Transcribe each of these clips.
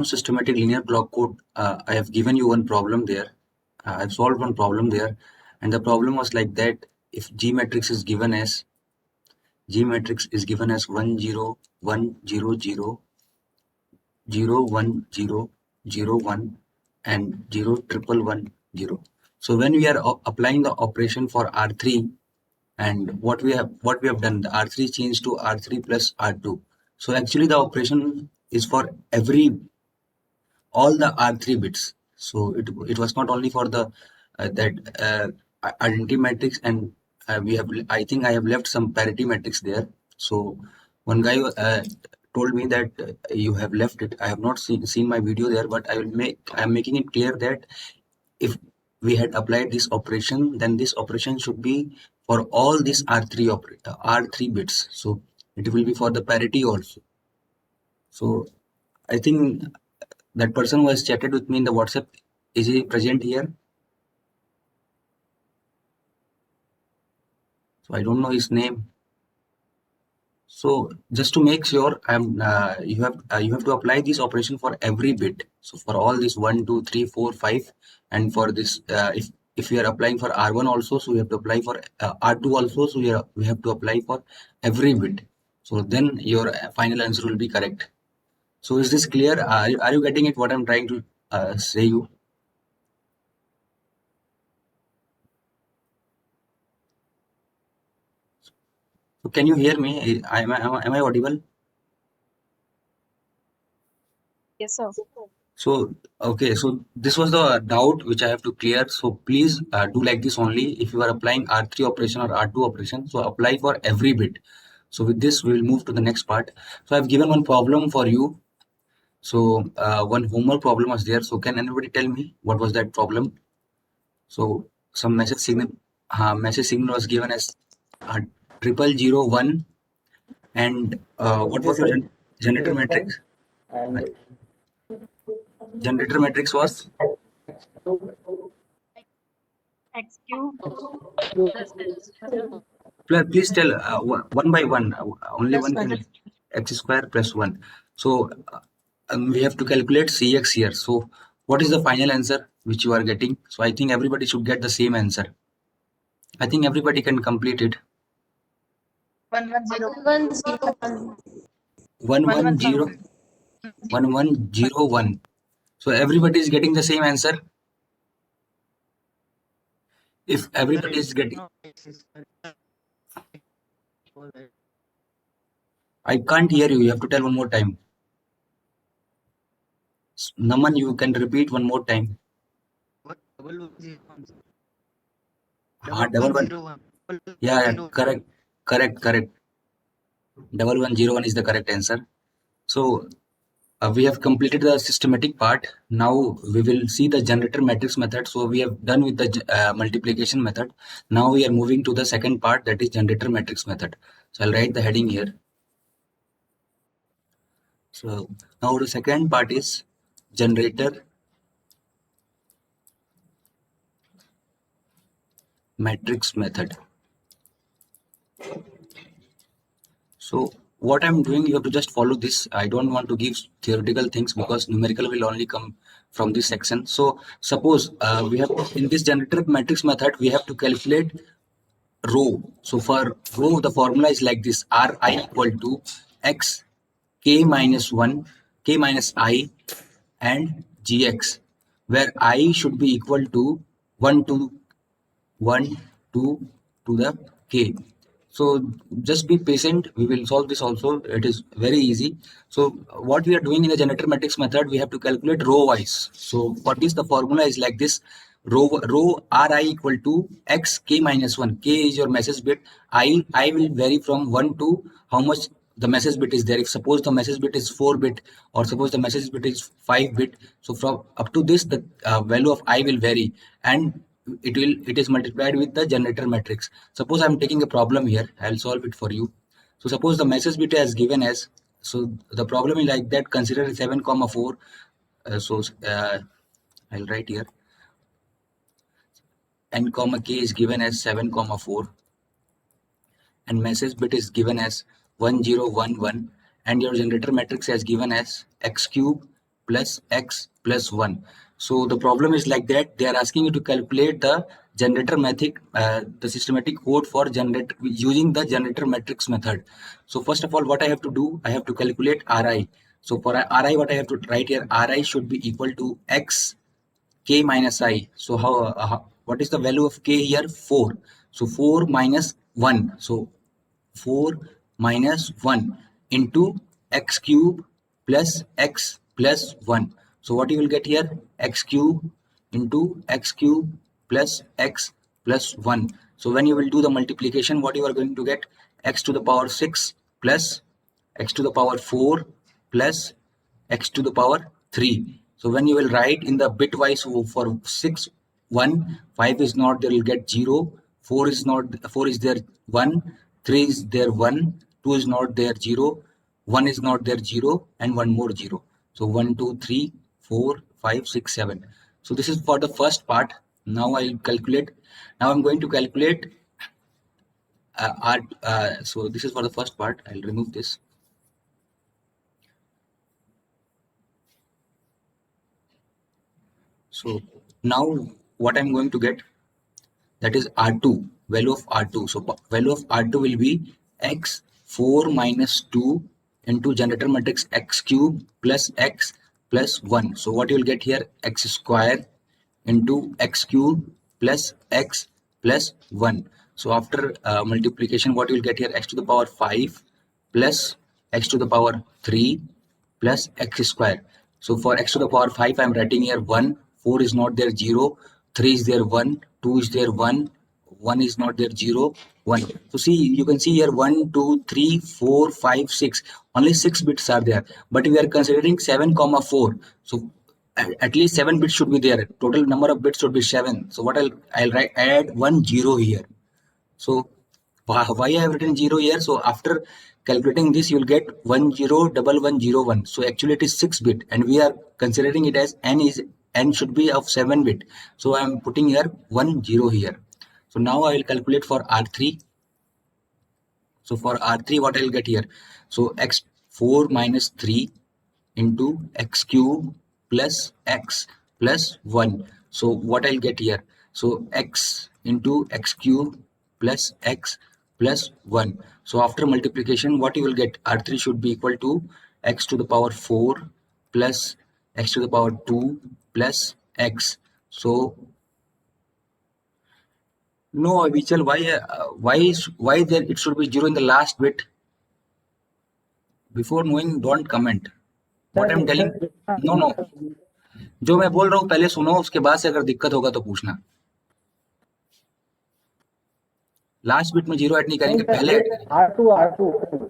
systematic linear block code, I have given you one problem there. I've solved one problem there, and the problem was like that. If G matrix is given as 1 0 1 0 0 0 1 0 0 1 and 0 triple 1 0. So when we are applying the operation for R3, and what we have done, the R3 changed to R3 plus R2. So actually the operation is for all the R3 bits. So it was not only for the that identity matrix, and we have, I think I have left some parity matrix there. So one guy told me that you have left it. I have not seen my video there, but I am making it clear that if we had applied this operation, then this operation should be for all these R3 bits. So it will be for the parity also. So I think that person who has chatted with me in the WhatsApp, is he present here? So I don't know his name. So just to make sure, you have to apply this operation for every bit. So for all this 1, 2, 3, 4, 5, and for this, if we are applying for R1 also, so we have to apply for R2 also. So we have to apply for every bit. So then your final answer will be correct. So is this clear? Are you getting it? What I'm trying to say you? So can you hear me? Am I audible? Yes, sir. So, okay, so this was the doubt which I have to clear. So please do like this only. If you are applying R3 operation or R2 operation, so apply for every bit. So with this, we will move to the next part. So I've given one problem for you. So one homework problem was there. So can anybody tell me what was that problem? So some message signal was given as 0001, and what was the generator matrix? Generator matrix was X cube plus please tell one by one. Only plus one one. can x square plus 1. So we have to calculate cx here. So what is the final answer which you are getting? So I think everybody should get the same answer. I think everybody can complete it. 1101. 110 1101. So everybody is getting the same answer. If everybody is getting, I can't hear you. You have to tell one more time. Naman, you can repeat one more time. Double one. Yeah, correct. 1101 is the correct answer. So we have completed the systematic part. Now we will see the generator matrix method. So we have done with the multiplication method. Now we are moving to the second part, that is generator matrix method. So I'll write the heading here. So now the second part is generator matrix method. So what I'm doing, you have to just follow this. I don't want to give theoretical things because numerical will only come from this section. So suppose we have, in this generator matrix method, we have to calculate rho. So for rho, the formula is like this: Ri equal to x k minus 1, k minus I, and gx, where I should be equal to 1 to 1 to the k. So just be patient, we will solve this also. It is very easy. So what we are doing in the generator matrix method, we have to calculate row wise. So for this, the formula is like this: row Ri equal to x k minus 1. K is your message bit. I will vary from 1 to how much the message bit is there. If suppose the message bit is 4 bit, or suppose the message bit is 5 bit, so from up to this, the value of I will vary, and it is multiplied with the generator matrix. Suppose I'm taking a problem here, I'll solve it for you. So suppose the message bit is given as, so the problem is like that: consider 7 comma 4. I'll write here n comma k is given as 7 comma 4, and message bit is given as 1011, and your generator matrix is given as x cube plus x plus 1. So the problem is like that. They are asking you to calculate the generator method, the systematic code for generate using the generator matrix method. So first of all, what I have to do, I have to calculate Ri. So for Ri, what I have to write here, Ri should be equal to x k minus I. So what is the value of k here? 4. So 4 minus 1. So 4 minus 1 into x cube plus x plus 1. So what you will get here? X cube into x cube plus x plus 1. So when you will do the multiplication, what you are going to get? X to the power 6 plus x to the power 4 plus x to the power 3. So when you will write in the bitwise for 6, 1, 5 is not there, you'll get 0, 4 is not, 4 is there 1, 3 is there 1, 2 is not there 0, 1 is not there 0, and 1 more 0. So 1, 2, 3, 4, 5, 6, 7. So this is for the first part. Now I'll calculate. Now I'm going to calculate so this is for the first part. I'll remove this. So now what I'm going to get, that is R2, value of R2. So value of R2 will be x 4 minus 2 into generator matrix x cube plus x plus 1. So what you will get here, x square into x cube plus x plus 1. So after multiplication, what you will get here, x to the power 5 plus x to the power 3 plus x square. So for x to the power 5, I am writing here 1, 4 is not there 0, 3 is there 1, 2 is there 1, 1 is not there 0, 1. So see, you can see here 1, 2, 3, 4, 5, 6. Only 6 bits are there, but we are considering 7, 4. So at least 7 bits should be there. Total number of bits should be 7. So what I'll write, add 1 0 here. So why I have written 0 here? So after calculating this, you will get 101101. So actually it is 6 bit, and we are considering it as n should be of 7 bit. So I am putting here 1 0 here. So now I will calculate for R3. So for R3, what I will get here? So x 4 minus 3 into x cube plus x plus 1. So what I'll get here? So x into x cube plus x plus 1. So after multiplication, what you will get? R3 should be equal to x to the power 4 plus x to the power 2 plus x. So no, Vichal, why there it should be 0 in the last bit? Before knowing, don't comment. What I'm telling, no, जो मैं बोल रहा हूँ पहले सुनो, उसके बाद से अगर दिक्कत होगा तो पूछना. लास्ट बिट में 0 ऐड नहीं करेंगे, पहले ऐड करेंगे.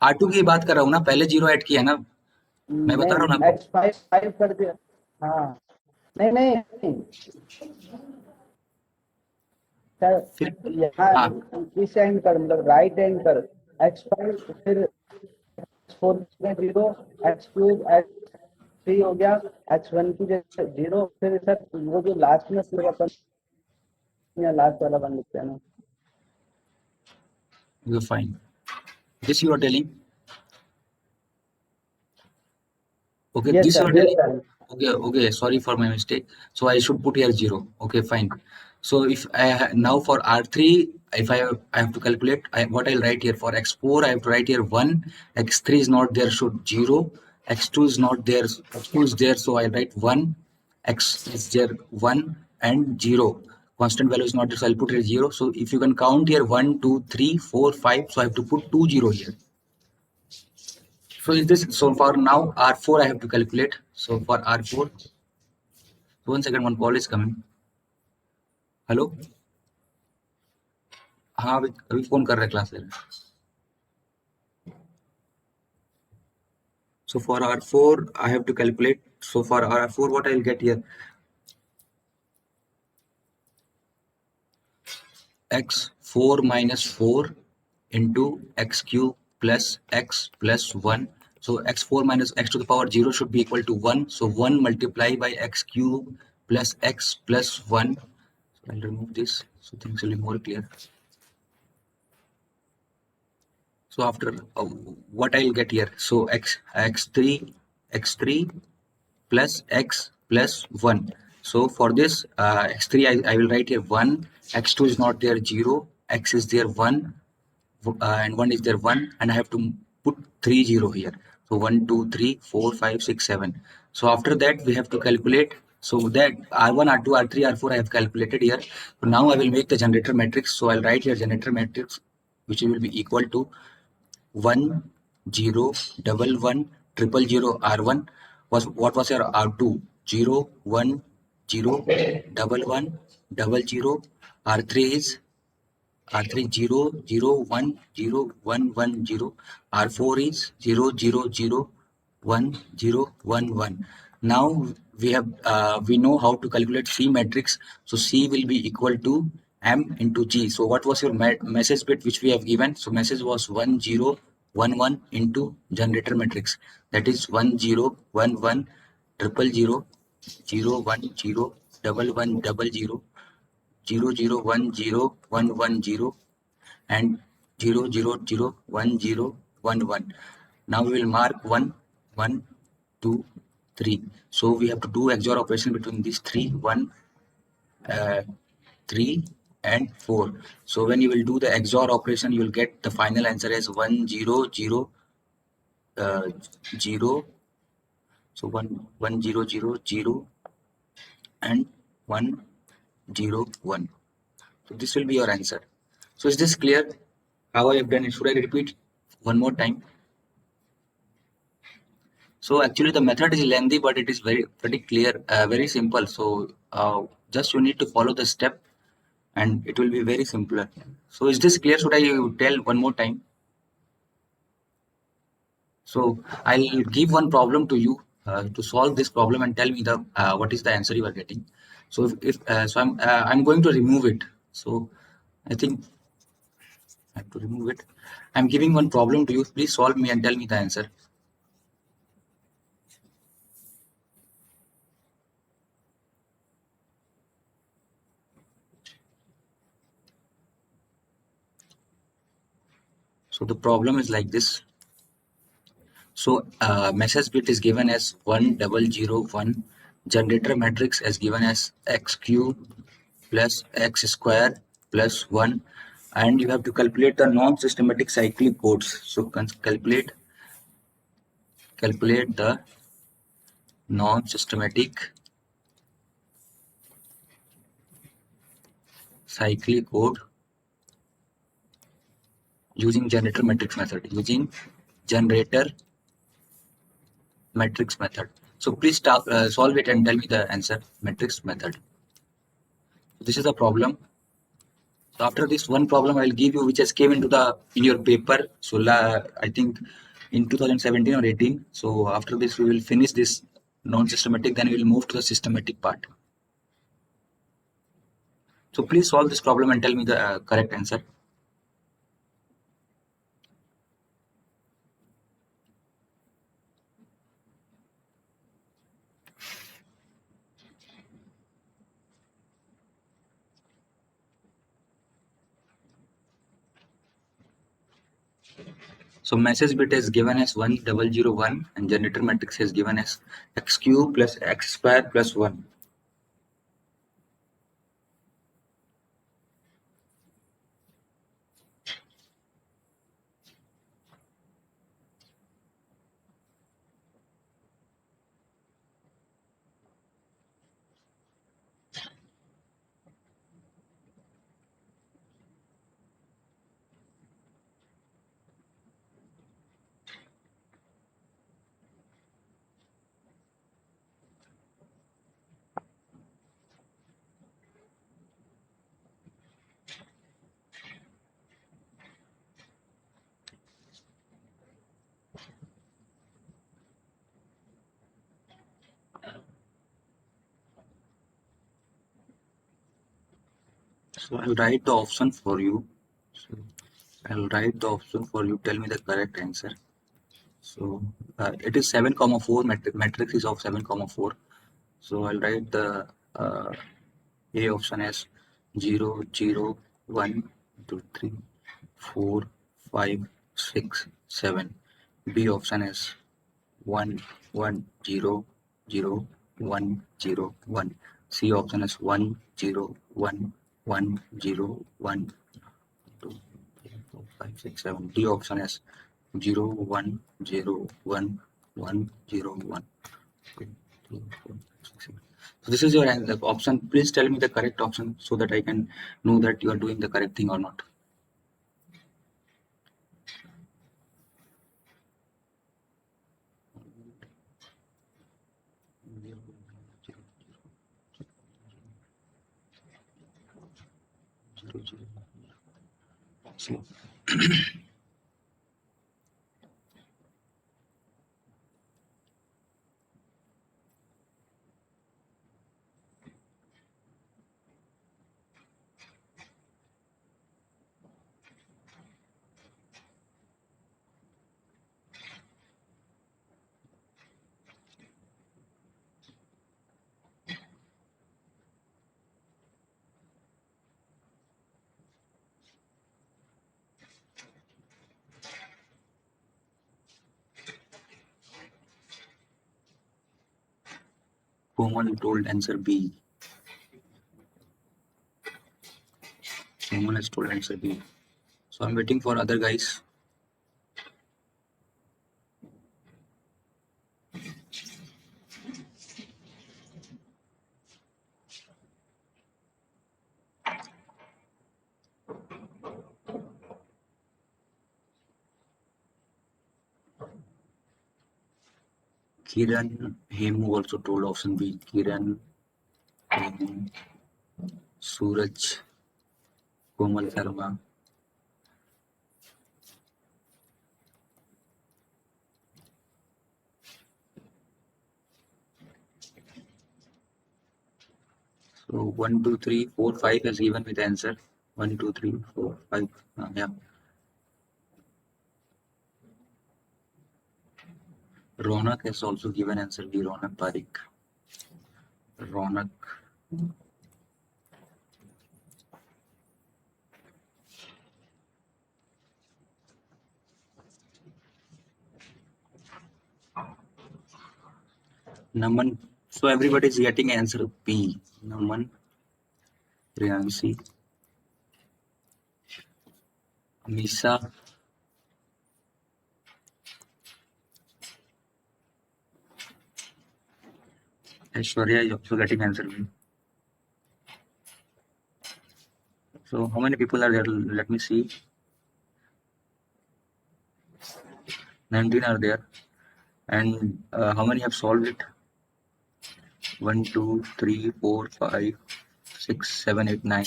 R2 की बात कर रहा हूँ ना, पहले 0 ऐड किया ना, मैं बता रहा हूँ ना आपको. x5 कर दिया. हाँ, नहीं सर, फिर यहाँ इस एंड कर, मतलब राइट एंड कर. x5 फिर x4 में 0, x3 x3 हो गया, x1 की जगह 0, फिर सर वो जो लास्ट में पूरा अपन लास्ट वाला बन लिखते हैं ना. you're fine. This you are telling. Okay, Yes, this sir. you are telling. Yes, Okay, sorry for my mistake. So I should put here 0. Okay, fine. So if now for R3, if I have to calculate, what I'll write here for x4, I have to write here 1, x3 is not there, should 0, x2 is not there, x2 is there, so I write 1, x is there 1 and 0. Constant value is not there, so I'll put here 0. So if you can count here 1, 2, 3, 4, 5, so I have to put 2 0 here. So is this, so for now R4 I have to calculate. So for R4, 1 second, one call is coming. Hello, हाँ अभी phone कर रहा है, class ले रहा है. So for R4 I have to calculate. So for R4 what I'll get here, x4 minus 4 into x cube plus x plus 1. So x4 minus x to the power 0 should be equal to 1. So 1 multiplied by x cube plus x plus 1. So I'll remove this so things will be more clear. So after what I'll get here, so x3 x3 plus x plus 1. So for this x3, I will write here 1, x2 is not there, 0, x is there 1, and 1 is there 1, and I have to put 3 0 here. So 1 2 3 4 5 6 7. So after that we have to calculate. So that r1 r2 r3 r4 I have calculated here. So now I will make the generator matrix. So I'll write here generator matrix, which will be equal to 1 0 double 1 triple 0 r1 was what was your r2 0 1 0 double 1 double 0 r3 is R3 0 0 1 0 1 1 0. R4 is 0 0 0 1 0 1 1. Now we know how to calculate C matrix. So C will be equal to M into G. So what was your message bit which we have given? So message was 1 0 1 1 into generator matrix. That is 1 0 1 1 triple 0 0 1 0 double 1 double 0 0 0 1 0 1 1 0 and 0 0 0 1 0 1 1. Now we will mark 1 1 2 3. So we have to do XOR operation between these 3 and 4. So when you will do the XOR operation, you will get the final answer as 1 0 0 0. So 1 1 0 0 0 and 1 0 1. So this will be your answer. So is this clear how I have done it? Should I repeat one more time? So actually the method is lengthy, but it is pretty clear, very simple. So just you need to follow the step and it will be very simpler. So is this clear? Should I tell one more time? So I'll give one problem to you to solve this problem and tell me the what is the answer you are getting. So if so I'm going to remove it. So I think I have to remove it. I'm giving one problem to you. Please solve me and tell me the answer. So the problem is like this. So message bit is given as 1001. Generator matrix is given as x cube plus x square plus 1. And you have to calculate the non-systematic cyclic codes. So calculate the non-systematic cyclic code using generator matrix method. So please solve it and tell me the answer. Matrix method. This is a problem. So after this one problem I'll give you which has came into in your paper. So I think in 2017 or 18. So after this we will finish this non-systematic, then we will move to the systematic part. So please solve this problem and tell me the correct answer. So message bit is given as 1001 and generator matrix is given as x cube plus x square plus 1. So I'll write the option for you. So I'll write the option for you. Tell me the correct answer. So it is 7,4. Matrix is of 7,4. So I'll write the A option as 0 0 1 2 3 4 5 6 7. B option is 1 1 0 0 1 0 1. C option is 1 0 1 1 0 1 2 3 4 5 6 7. D option is 0 1 0 1 1 0 1 2 3 4 5 6 7. So this is your option. Please tell me the correct option so that I can know that you are doing the correct thing or not. So Komal told answer B. Komal has told answer B. So I'm waiting for other guys. Kiran Hemu also told option B. Kiran Hemu Suraj Komal Sharma. So 1 2 3 4 5 has given me the answer. 1 2 3 4 5. Yeah. Ronak has also given answer B. Ronak Parikh. Ronak. Naman. So everybody is getting answer B. Naman. Priyansi. Misa. Aishwarya is also getting answer B. So how many people are there? Let me see. 19 are there. And how many have solved it? 1 2 3 4 5 6 7 8 9.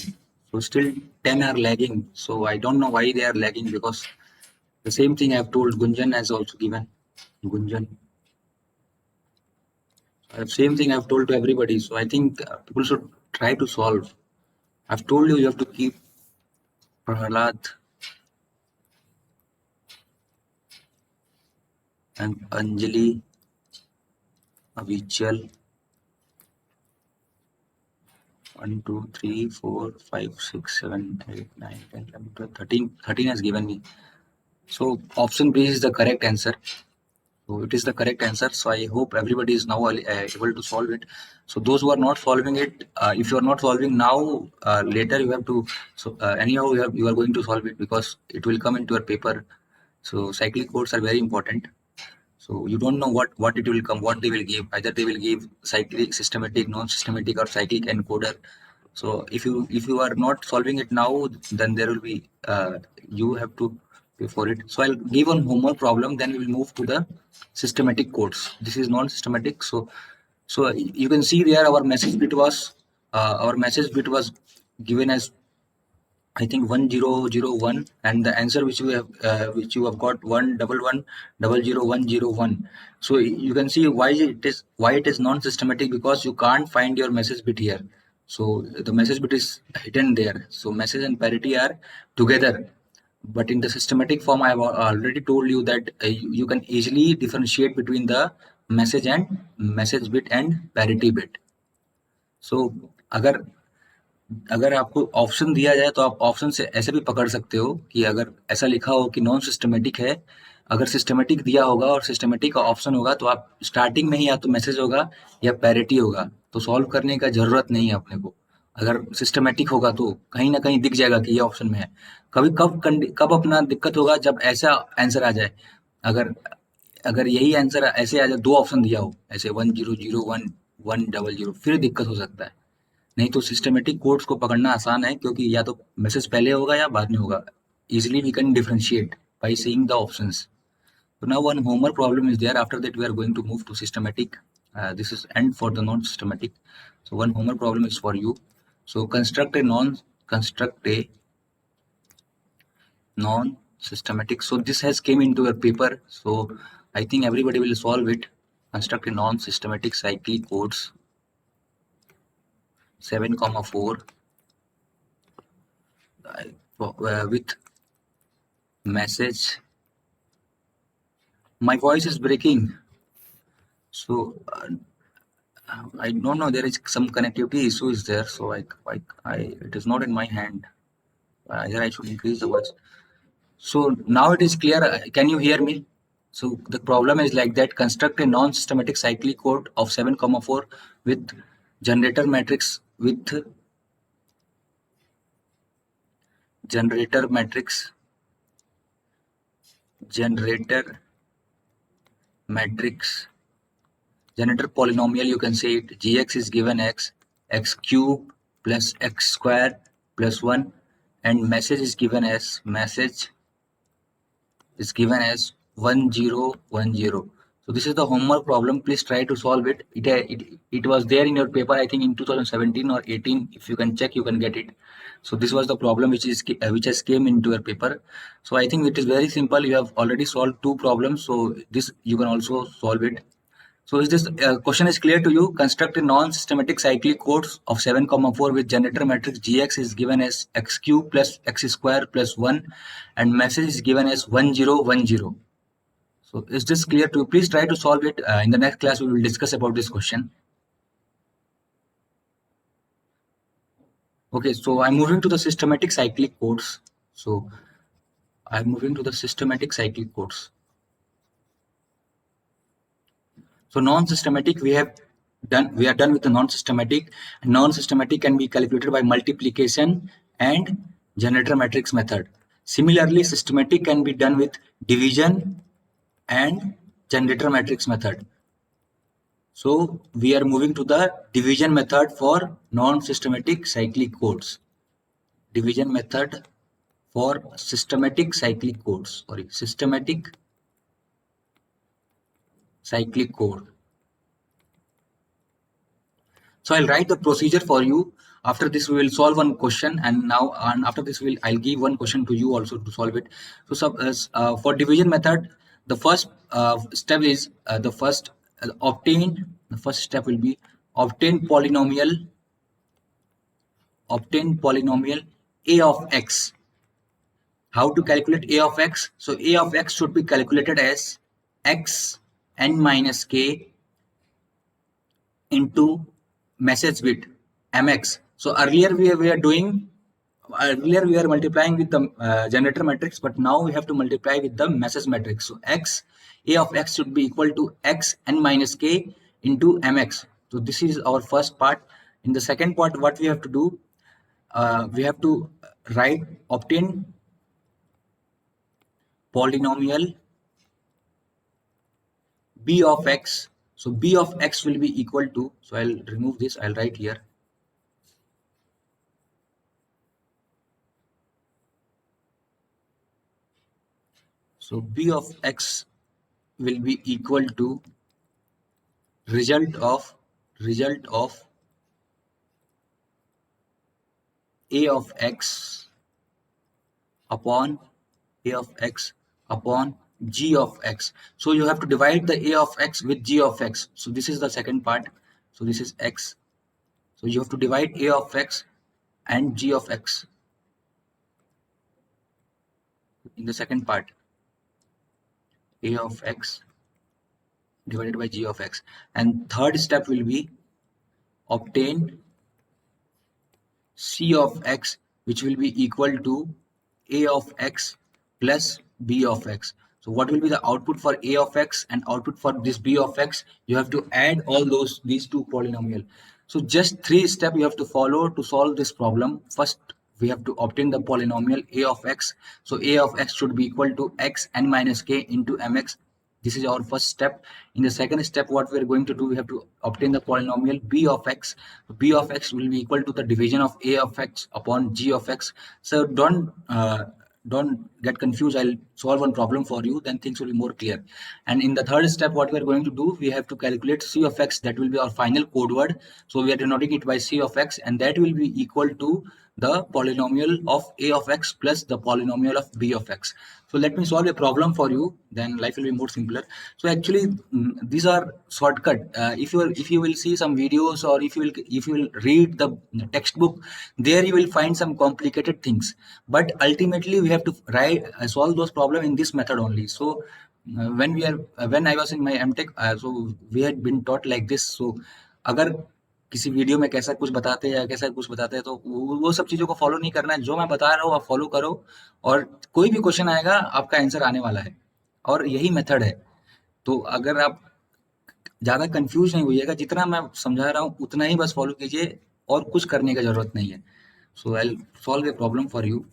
So still 10 are lagging. So I don't know why they are lagging, because the same thing I have told Gunjan has also given. Gunjan. Same thing I've told to everybody. So I think people should try to solve. I've told you have to keep Prahalad and Anjali, Avichal. 1 2 3 4 5 6 7 8 9 10 11 12 13. 13 has given me. So option B is the correct answer. So it is the correct answer. So I hope everybody is now able to solve it. So those who are not solving it, if you are not solving now, later you have to. So anyhow, you are going to solve it, because it will come into your paper. So cyclic codes are very important. So you don't know what it will come, what they will give. Either they will give cyclic, systematic, non-systematic, or cyclic encoder. So if you are not solving it now, then there will be you have to pay for it. So I'll give one homework problem, then we will move to the systematic codes. This is non-systematic. So you can see there our message bit was given as, I think, 1001, and the answer which you have got 111000101. So you can see why it is non-systematic, because you can't find your message bit here. So the message bit is hidden there. So message and parity are together. But in the systematic form, I have already told you that you can easily differentiate between the message bit and parity bit. So अगर अगर आपको option दिया जाए तो आप option से ऐसे भी पकड़ सकते हो कि अगर ऐसा लिखा हो कि नॉन सिस्टमेटिक है, अगर सिस्टमेटिक दिया होगा और सिस्टमेटिक का ऑप्शन होगा तो आप स्टार्टिंग में ही या तो मैसेज होगा या पैरिटी होगा, तो सॉल्व करने का जरूरत नहीं है अपने को। अगर सिस्टमेटिक होगा तो कहीं ना कहीं दिख जाएगा कि ये ऑप्शन में है। कभी कब अपना दिक्कत होगा, जब ऐसा आंसर आ जाए, अगर अगर यही आंसर ऐसे आ जाए, दो ऑप्शन दिया हो ऐसे 1001 100, फिर दिक्कत हो सकता है। नहीं तो सिस्टमेटिक कोड्स को पकड़ना आसान है, क्योंकि या तो मैसेज पहले होगा या बाद में होगा। Easily we can differentiate by seeing the options. So now one homework problem is there. After that we are going to move to systematic. This is end for the non-systematic. So one homework problem is for you. So construct a non-systematic. So this has came into your paper. So I think everybody will solve it. Construct a non-systematic cyclic codes 7,4 with message. My voice is breaking. So I don't know. There is some connectivity issue is there. So it is not in my hand. Either I should increase the voice. So now it is clear. Can you hear me? So the problem is like that. Construct a non-systematic cyclic code of 7,4 with generator matrix generator polynomial, you can say it. Gx is given x cube plus x square plus 1, and message is given as 1010. So this is the homework problem. Please try to solve it. It was there in your paper, I think in 2017 or 18. If you can check, you can get it. So this was the problem which has came into your paper. So I think it is very simple. You have already solved 2 problems. So this you can also solve it. So is this question is clear to you? Construct a non-systematic cyclic codes of 7,4 with generator matrix Gx is given as x cube plus x square plus 1, and message is given as 1010. So is this clear to you? Please try to solve it. In the next class, we will discuss about this question. Okay, so I'm moving to the systematic cyclic codes. So I'm moving to the systematic cyclic codes. So non-systematic, we are done with the non-systematic. Non-systematic can be calculated by multiplication and generator matrix method. Similarly, systematic can be done with division and generator matrix method. So we are moving to the division method for non-systematic cyclic codes. Division method for systematic cyclic codes. Systematic cyclic code. So I'll write the procedure for you. After this, we will solve one question, and after this, I'll give one question to you also to solve it. So for division method, the first step is the first step will be obtain polynomial a of x. How to calculate a of x? So a of x should be calculated as x n minus k into message bit mx. So earlier we were multiplying with the generator matrix, but now we have to multiply with the message matrix. So a of x should be equal to x n minus k into mx. So this is our first part. In the second part, what we have to do, we have to obtain polynomial b of x. So b of x will be equal to, so I'll remove this, I'll write here. So b of x will be equal to result of a of x upon g of x. So you have to divide the a of x with g of x. So this is the second part. So this is x. So you have to divide a of x and g of x in the second part. A of x divided by g of x. And third step will be obtain c of x, which will be equal to a of x plus b of x. So what will be the output for a of x and output for this b of x? You have to add all these two polynomial. So just 3 steps you have to follow to solve this problem. First, we have to obtain the polynomial a of x. So a of x should be equal to x n minus k into mx. This is our first step. In the second step, what we are going to do, we have to obtain the polynomial b of x. B of x will be equal to the division of a of x upon g of x. So don't get confused. I'll solve one problem for you, then things will be more clear. And in the third step, what we are going to do, we have to calculate c of x. That will be our final code word. So we are denoting it by c of x, and that will be equal to the polynomial of a of x plus the polynomial of b of x. So let me solve a problem for you, then life will be more simpler. So actually, these are shortcut. If you will see some videos, or if you will read the textbook, there you will find some complicated things. But ultimately, we have to solve those problems in this method only. So when I was in my MTech, so we had been taught like this. So अगर किसी video में कैसा कुछ बताते हैं या कैसा कुछ बताते हैं, तो वो सब चीज़ों को फॉलो नहीं करना है. जो मैं बता रहा हूँ आप फॉलो करो, और कोई भी क्वेश्चन आएगा आपका आंसर आने वाला है, और यही मेथड है. तो अगर आप ज़्यादा कंफ्यूज नहीं होइएगा, जितना मैं समझा रहा हूँ उतना ही बस फॉलो कीजिए, और कुछ करने की ज़रूरत नहीं है. So I will solve a problem for you.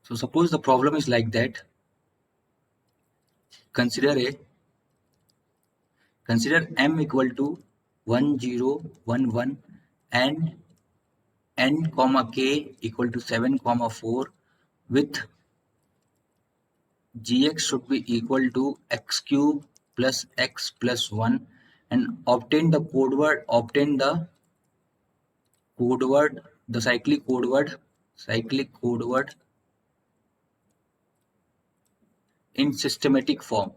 So suppose the problem is like that. Consider m equal to 1 0 1 1 and n comma k equal to 7 comma 4 with gx should be equal to x cube plus x plus 1, and obtain the cyclic code word in systematic form.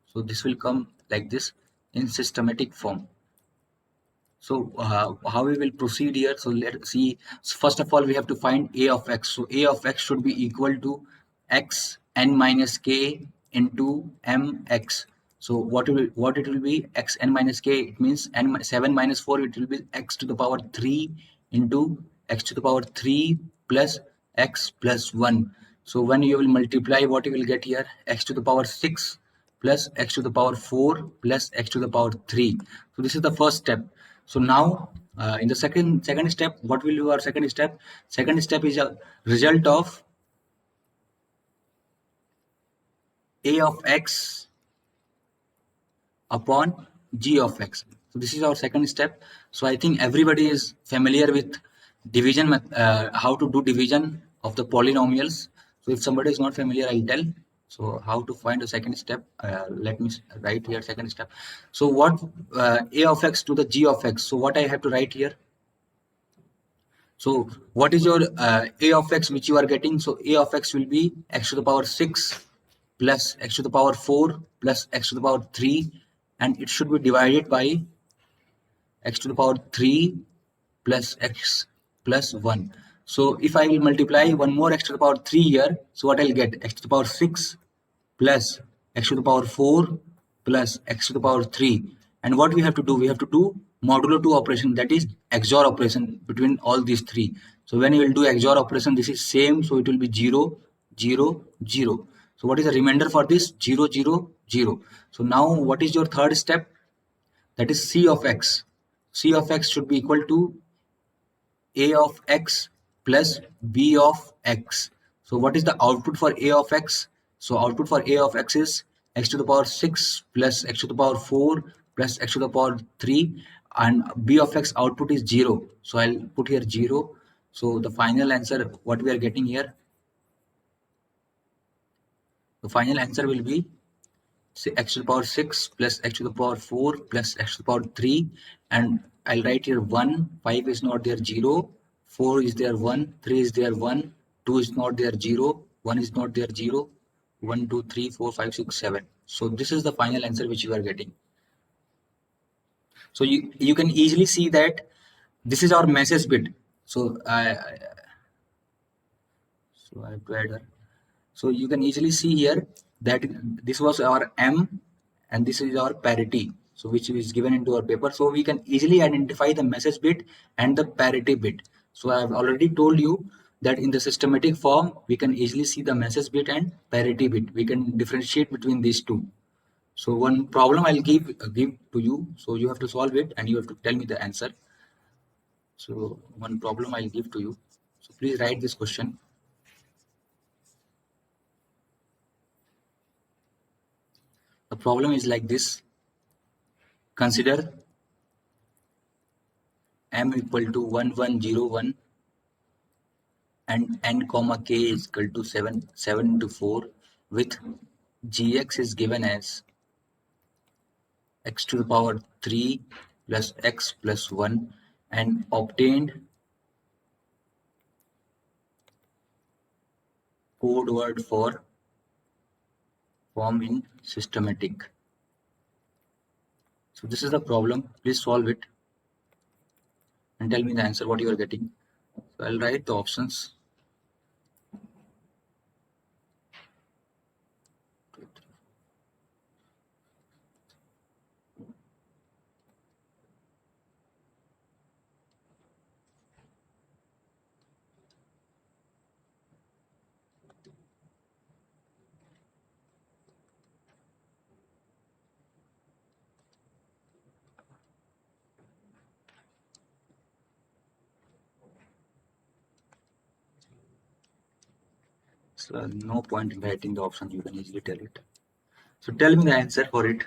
So this will come like this in systematic form. So how we will proceed here? So let's see. So first of all, we have to find a of x. So a of x should be equal to x n minus k into mx. So what it will be? X n minus k. It means 7 minus 4. It will be x to the power 3 into x to the power 3 plus x plus 1. So when you will multiply, what you will get here? X to the power 6 plus x to the power 4 plus x to the power 3. So this is the first step. So now in the second step, what will be our second step? Second step is a result of a of x upon g of x. So this is our second step. So I think everybody is familiar with division, how to do division of the polynomials. So if somebody is not familiar, I'll tell. So how to find the second step? Let me write here second step. So what a of x to the g of x. So what I have to write here? So what is your a of x which you are getting? So a of x will be x to the power 6 plus x to the power 4 plus x to the power 3, and it should be divided by x to the power 3 plus x plus 1. So if I will multiply one more x to the power 3 here, so what I'll get? X to the power 6 plus x to the power 4 plus x to the power 3. And what we have to do? We have to do modulo 2 operation, that is XOR operation between all these three. So when you will do XOR operation, this is same, so it will be 0 0 0. So what is the remainder for this? 0 0 0. So now what is your third step? That is c of x. C of x should be equal to a of x plus b of x. So what is the output for a of x? So output for a of x is x to the power 6 plus x to the power 4 plus x to the power 3, and b of x output is 0. So I'll put here 0. So the final answer, what we are getting here, the final answer will be x to the power 6 plus x to the power 4 plus x to the power 3, and I'll write here 1, 5 is not there, 0, 4 is there, 1, 3 is there, 1, 2 is not there, 0, 1 is not there, 0, 1, 2, 3, 4, 5, 6, 7. So this is the final answer which you are getting. So you can easily see that this is our message bit. So I have to add her. So you can easily see here that this was our m and this is our parity. so which is given into our paper. So we can easily identify the message bit and the parity bit. So I have already told you that in the systematic form, we can easily see the message bit and parity bit. We can differentiate between these two. So one problem I'll give to you. So you have to solve it and you have to tell me the answer. So one problem I'll give to you. So please write this question. The problem is like this. Consider m equal to 1101 and n comma k is equal to 7 into 4 with gx is given as x to the power 3 plus x plus 1 and obtained code word for form in systematic. So this is the problem. Please solve it and tell me the answer what you are getting. So I'll write the options. So no point in writing the options, you can easily tell it. So tell me the answer for it.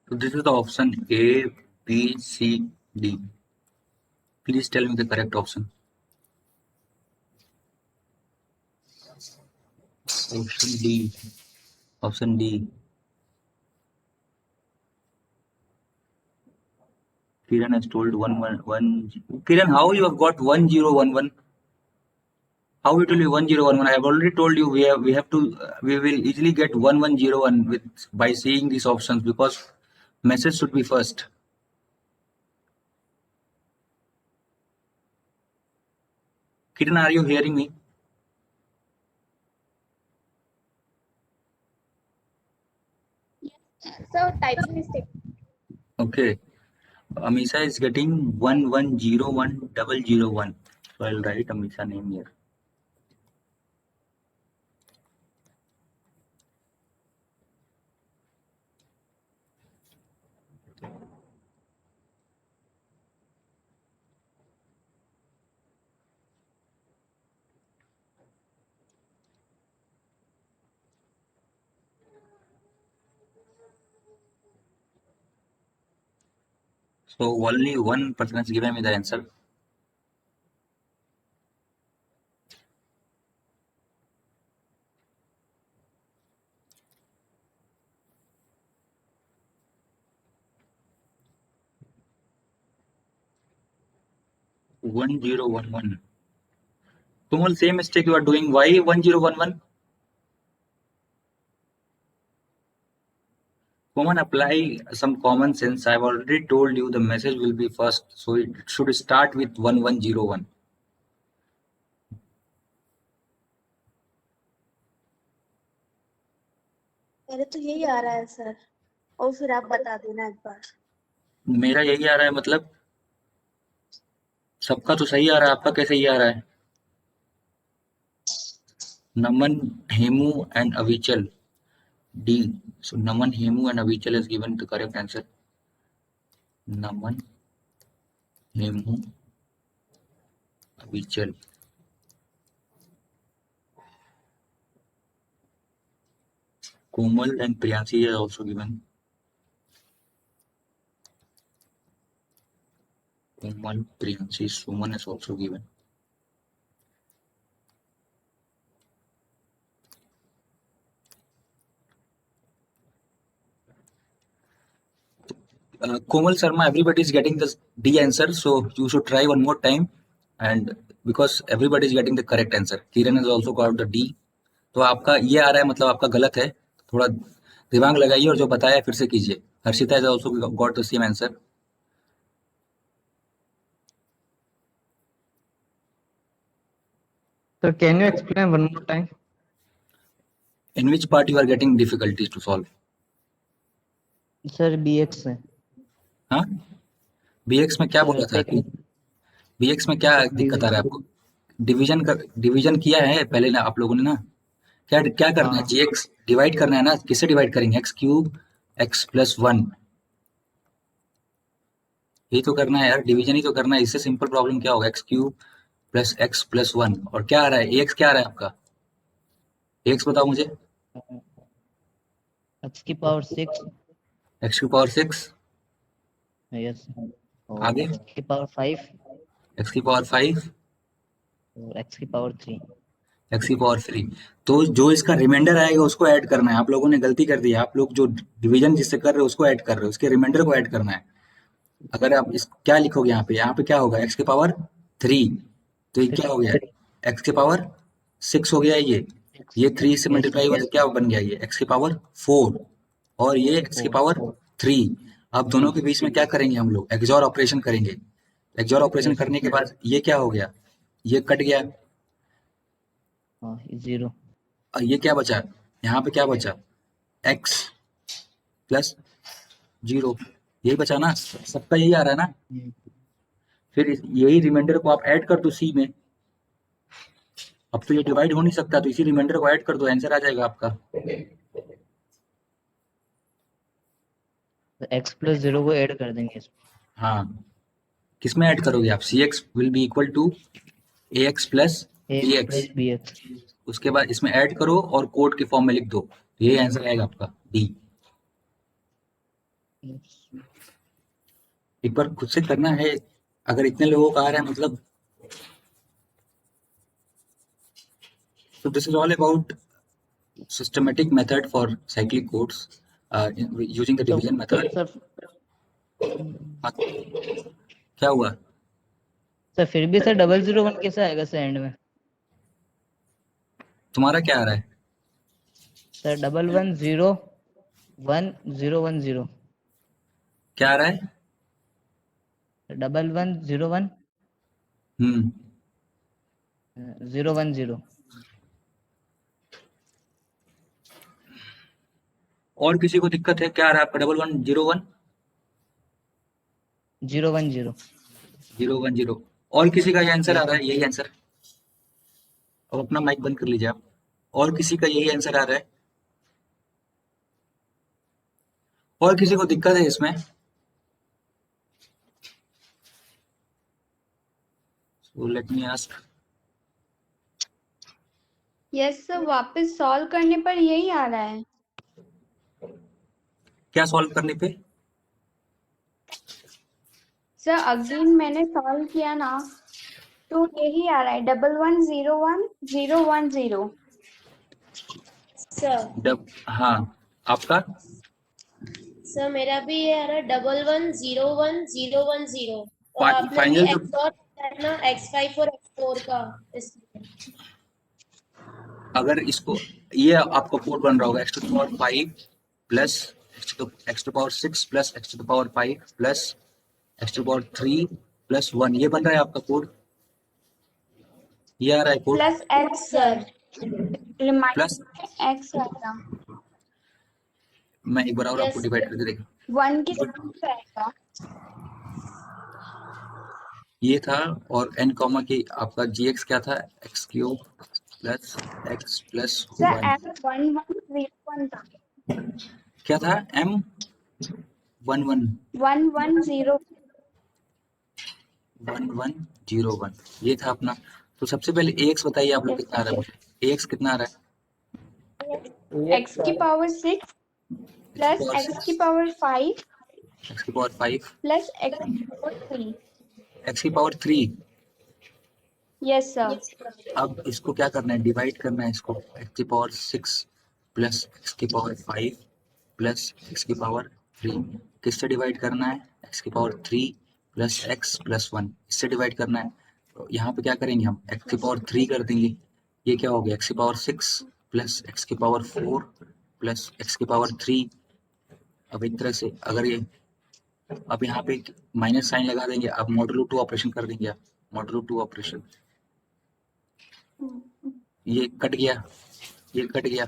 So this is the option A, B, C, D. Please tell me the correct option. Option D. Option D. Kiran has told one. Kiran, how you have got 1011? How it will be 1011? I have already told you we will easily get 1101 with by seeing these options because message should be first. Kiran, are you hearing me? So typing mistake. Okay. Amisha is getting 1101,001. So I'll write Amisha name here. So only one person has given me the answer. One zero one one. Tumal, same mistake you are doing. Why 1011? Common, apply some common sense. I've already told you the message will be first, so it should start with 1101. मेरे तो यही आ रहा है sir और फिर आप बता देना एक बार मेरा यही आ रहा है मतलब सबका तो सही आ रहा है, आपका कैसे ही आ रहा है? Naman, Hemu and Avichal, D. So Naman, Hemu and Avichal is given the correct answer. Naman, Hemu, Avichal. Komal and Priyansi is also given. Komal, Priyansi, Suman is also given. Komal Sharma, everybody is getting the D answer, so you should try one more time. And because everybody is getting the correct answer, Kiran has also got the D. तो आपका ये आ रहा है, मतलब आपका गलत है, थोड़ा दिमाग लगाइए और जो बताया फिर से कीजिए. Harshita has also got the same answer. So can you explain one more time? In which part you are getting difficulties to solve? Sir, BX है. हाँ, BX में क्या Sir, बोला था? second. BX में क्या दिक्कत आ रहा है आपको? डिवीजन किया है पहले ना आप लोगों ने ना? क्या क्या करना है? हाँ. GX डिवाइड करना है ना? किससे डिवाइड करेंगे? एक्स क्यूब एक्स प्लस 1, ये तो करना है यार, डिवीजन ही तो करना है. इससे सिंपल प्रॉब्लम क्या होगा? X cube plus x plus 1. और क्या आ रहा है? AX क्या आ रहा है आपका? AX बताओ मुझे. X की पावर 6. एक्स की पावर 6, Yes. और आगे X की पावर 5 एक्स की पावर 5, और X की पावर 3. एक्स की पावर 3. तो जो इसका रिमाइंडर आएगा उसको ऐड करना है. आप लोगों ने गलती कर दी है, आप लोग जो डिवीजन जिससे कर रहे हो उसको ऐड कर रहे हो, उसके रिमाइंडर को ऐड करना है. अगर आप इस क्या लिखोगे यहाँ पे क्या होगा? एक्स के पावर 3, तो ये क्या हो गया? एक्स के पावर 6 हो गया. ये 3 से मल्टीप्लाई हुआ तो क्या बन गया? ये एक्स के पावर 4 और ये एक्स के पावर 3. अब दोनों के बीच में क्या करेंगे हम लोग? एक्सओर ऑपरेशन करेंगे. एक्सओर ऑपरेशन करने के बाद ये क्या हो गया? ये कट गया. हाँ, 0. और ये क्या बचा? यहाँ पे क्या बचा? x प्लस 0, यही बचा ना? सबका यही आ रहा है ना? फिर यही रिमाइंडर को आप ऐड कर दो C में. अब तो ये डिवाइड हो नहीं सकता, तो इसी रिमाइंडर को ऐड कर दो, आंसर आ जाएगा आपका. तो X प्लस 0 को ऐड कर देंगे इसमें. हाँ, किसमें ऐड करोगे आप? CX will be equal to AX plus AX BX. Plus BX. उसके बाद इसमें ऐड करो और कोड के फॉर्म में लिख दो, यही आंसर आएगा आपका D. एक बार खुद से करना है, अगर इतने लोगों का आ रहा है मतलब. So this is all about systematic method for cyclic codes using the division method. Sir हाँ, क्या हुआ? सर फिर भी सर 001 कैसे आएगा सर एंड में? तुम्हारा क्या आ रहा है? सर 11011010. क्या आ रहा है? 1101 010. और किसी को दिक्कत है? क्या आ रहा है आपका? 1101 010. 010. और किसी का ये आंसर आ रहा है? यही आंसर. अब अपना माइक बंद कर लीजिए आप. और किसी का यही आंसर आ रहा है? और किसी को दिक्कत है इसमें? So let me ask. Yes sir, वापस सॉल्व करने पर यही आ रहा है. क्या सॉल्व करने पे? सर अगेन मैंने सॉल्व किया ना, तो यही आ रहा है 11011010. सर हाँ, आपका? सर मेरा भी ये आ रहा है 11011010 और आपने फाइनल भी जो एक्स और ना x5 और x4 का इसलिए. अगर इसको ये आपका कोड बन रहा होगा x to the power 5 plus x to the power 6 plus x to the power 5 plus x to the power 3 plus 1, ये बन रहा है आपका कोड. ये आ रहा है code plus x sir, plus. X आएगा. मैं एक बार और आपको Yes, डिवाइड करके देखा. 1 के साथ आएगा. ये था, और एन कॉमा की आपका जी एक्स क्या था, x cube plus x plus sir 1, M1101 था। क्या था एम 11 110 1101, ये था अपना। तो सबसे पहले ए एक्स बताइए आप लोग कितना आ रहा है मुझे, ए एक्स कितना आ रहा है, x की पावर 6 प्लस x की पावर 5 एक्स की पावर 5 प्लस x की पावर 3। एक्स की पावर 3। Yes sir. अब इसको क्या करना है, डिवाइड करना है इसको, एक्स की पावर 6 प्लस एक्स की पावर 5 प्लस एक्स की पावर 3, किससे डिवाइड करना है, एक्स की पावर 3 प्लस एक्स प्लस 1, इससे डिवाइड करना है। तो यहाँ पे क्या करेंगे हम, एक्स की पावर 3 कर देंगे, ये क्या हो गया, एक्स की पावर 6 प्लस एक्स की पावर 4 प्लस एक्स की पावर 3। अब एक तरह से अगर ये, अब यहाँ पे माइनस साइन लगा देंगे, अब मॉडुलो 2 ऑपरेशन कर देंगे, आप मॉडुलो 2 ऑपरेशन, ये कट गया, ये कट गया,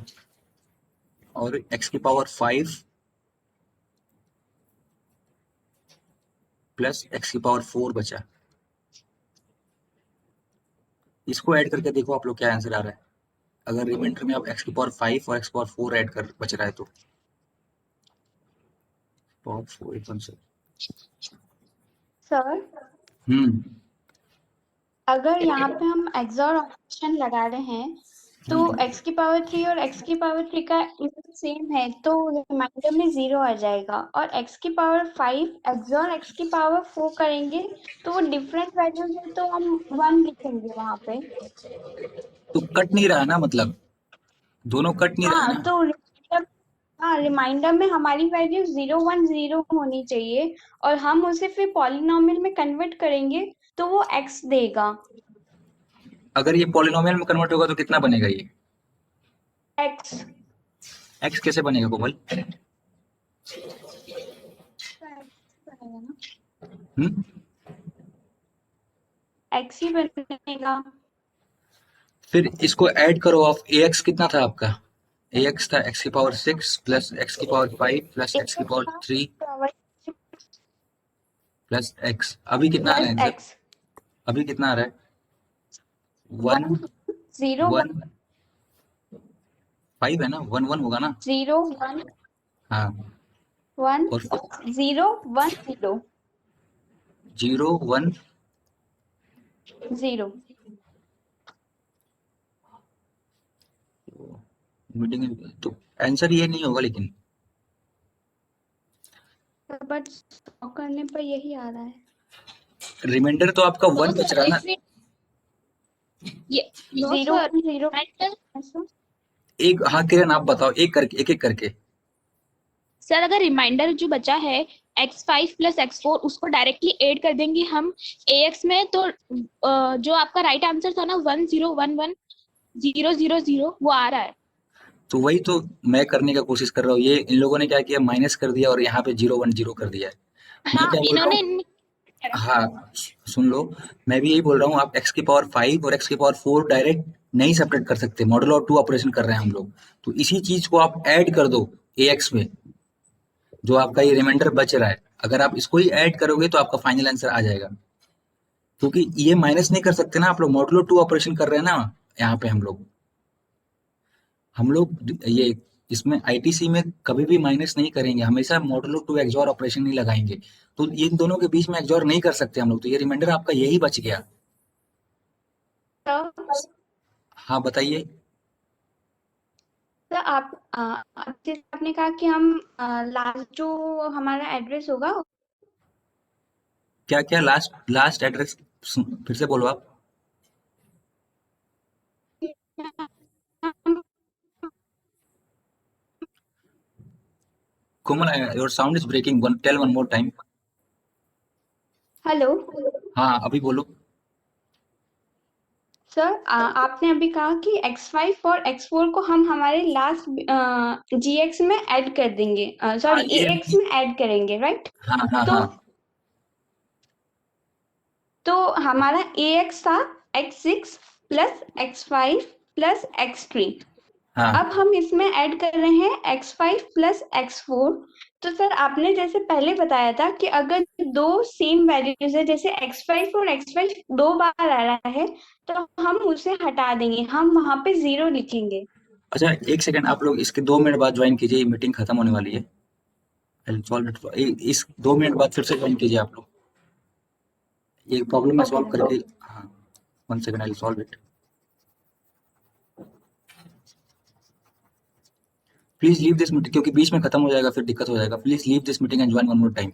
और x की पावर 5 प्लस x की पावर 4 बचा। इसको ऐड करके देखो आप लोग क्या आंसर आ रहा है, अगर रिमाइंडर में आप x की पावर 5 और x की पावर 4 ऐड कर बच रहा है तो पावर 4 एकदम से। सर अगर यहाँ पे हम XOR ऑपरेशन लगा रहे हैं तो x की पावर 3 और x की पावर 3 का सेम है तो रिमाइंडर में 0 आ जाएगा, और x की पावर 5 XOR x की पावर 4 करेंगे तो वो डिफरेंट वैल्यूज है तो हम 1 लिखेंगे वहाँ पे। तो कट नहीं रहा ना, मतलब दोनों कट नहीं रहा हाँ ना। तो रिमाइंडर में हमारी वैल्यू 010 होनी चाहिए, और हम उसे फिर पॉलिनोमियल में कन्वर्ट करेंगे तो वो x देगा। अगर ये पॉलिनोमियल में कन्वर्ट होगा तो कितना बनेगा ये, x x कैसे बनेगा कोमल, हम्म x ही बनेगा। फिर इसको ऐड करो ऑफ ax कितना था आपका, ax था x की पावर 6 प्लस x की पावर 5 प्लस x की पावर 3 प्लस x, अभी कितना आ रहा है प्लस आंसर, x अभी कितना आ रहा है, 1 1 5 है ना, 1 1 होगा ना, 0 1 हाँ, 1 और 0 1 0 0 1 0। मीटिंग, तो आंसर ये नहीं होगा लेकिन, बट करने पर यही आ रहा है। रिमाइंडर तो आपका 1 बच रहा है ना, नो 0 सर 0 एक, हाँ किरण आप बताओ, एक करके, एक एक करके। सर अगर रिमाइंडर जो बचा है x5 प्लस x4 उसको डायरेक्टली ऐड कर देंगे हम ax में तो जो आपका राइट आंसर था ना 1011 000 वो आ रहा है। तो वही तो मैं करने का कोशिश कर रहा हूँ, ये इन लोगों ने क्या किया, माइनस कर दिया और यहाँ पे 0 1 0 कर दिया है। मैं हाँ क्या बोल रहा इन्होंने हूँ, हाँ सुन लो, मैं भी यही बोल रहा हूँ, आप x की पावर 5 और x की पावर 4 डायरेक्ट नहीं सेपरेट कर सकते, मॉडुलो 2 ऑपरेशन कर रहे हैं हम लोग, तो इसी चीज को आप ऐड कर दो ax में, जो आपका ये रिमाइंडर बच रहा है, अगर आप इसको ही ऐड करोगे तो आपका फाइनल आंसर आ जाएगा, क्योंकि ये माइनस नहीं कर सकते ना, आप लोग मॉडुलो 2 ऑपरेशन कर रहे हैं ना यहाँ पे, हम लोग ये इसमें आईटीसी में कभी भी माइनस नहीं करेंगे, हमेशा मॉडुलो 2 एक्सओर ऑपरेशन ही लगाएंगे, तो ये इन दोनों के बीच में एक्सओर नहीं कर सकते हम लोग, तो ये रिमाइंडर आपका यही बच गया। हाँ बताइए, तो आप जैसे आपने कहा कि हम लास्ट जो हमारा एड्रेस होगा क्या क्या लास्ट लास्ट एड्रेस फिर से बोलो आप, Komal your sound is breaking, one tell one more time. Hello हाँ अभी बोलो, सर आपने अभी कहा कि x5 और x4 को हम हमारे लास्ट gx में ऐड कर देंगे, हाँ सॉरी ये, ax में ऐड करेंगे, राइट? हाँ हाँ तो हाँ, तो हमारा ax था x6 plus x5 plus x3, हाँ अब हम इसमें ऐड कर रहे हैं x5 प्लस x4। तो सर आपने जैसे पहले बताया था कि अगर दो सेम वैल्यूज है, जैसे x5 और x5 दो बार आ रहा है, तो हम उसे हटा देंगे, हम वहां पे 0 लिखेंगे। अच्छा, एक सेकंड, आप लोग इसके 2 मिनट बाद ज्वाइन कीजिए, ये मीटिंग खत्म होने वाली है। I'll solve it इस 2 मिनट बाद फिर से ज्वाइन कीजिए आप लोग, ये प्रॉब्लम मैं Okay, सॉल्व sir. करके। हाँ, 1 second, I will solve it. Please leave this meeting, क्योंकि बीच में खत्म हो जाएगा फिर दिक्कत हो जाएगा। Please leave this meeting and join one more time.